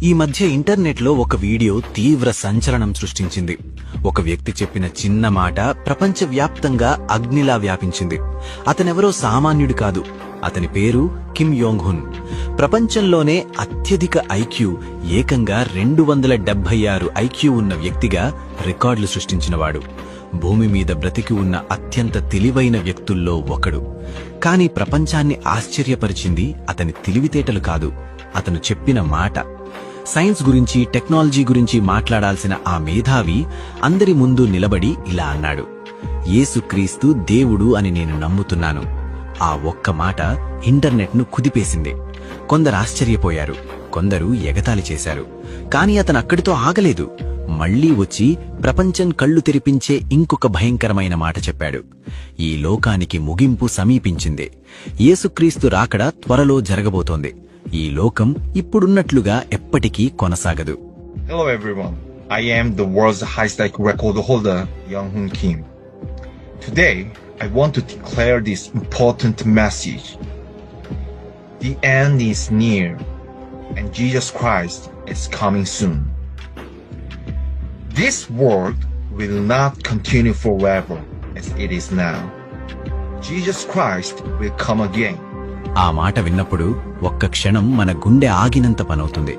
ఈ మధ్య ఇంటర్నెట్లో ఒక వీడియో తీవ్ర సంచలనం సృష్టించింది. ఒక వ్యక్తి చెప్పిన చిన్న మాట ప్రపంచవ్యాప్తంగా అగ్నిలా వ్యాపించింది. అతనెవరో సామాన్యుడు కాదు. అతని పేరు కిమ్ యోంగ్ హున్. ప్రపంచంలోనే అత్యధిక ఐక్యూ, ఏకంగా 276 ఐక్యూ ఉన్న వ్యక్తిగా రికార్డులు సృష్టించినవాడు. భూమి మీద బ్రతికి ఉన్న అత్యంత తెలివైన వ్యక్తుల్లో ఒకడు. కాని ప్రపంచాన్ని ఆశ్చర్యపరిచింది అతని తెలివితేటలు కాదు, అతను చెప్పిన మాట. సైన్స్ గురించి, టెక్నాలజీ గురించి మాట్లాడాల్సిన ఆ మేధావి అందరి ముందు నిలబడి ఇలా అన్నాడు: యేసుక్రీస్తు దేవుడు అని నేను నమ్ముతున్నాను. ఆ ఒక్క మాట ఇంటర్నెట్ను కుదిపేసింది. కొందరు ఆశ్చర్యపోయారు, కొందరు ఎగతాళి చేశారు. కాని అతను అక్కడితో ఆగలేదు. మళ్లీ వచ్చి ప్రపంచం కళ్లు తెరిపించే ఇంకొక భయంకరమైన మాట చెప్పాడు. ఈ లోకానికి ముగింపు సమీపించింది. యేసుక్రీస్తు రాకడ త్వరలో జరగబోతోంది. ఈ లోకం ఇప్పుడున్నట్లుగా ఎప్పటికీ కొనసాగదు. Hello everyone, I am the world's highest IQ record holder, Young Hoon Kim. Today, I want to declare this important message. The end is near, and Jesus Christ is coming soon. This world will not continue forever as it is now. Jesus Christ will come again. ఆ మాట విన్నప్పుడు ఒక్క క్షణం మన గుండె ఆగినంత పనవుతుంది.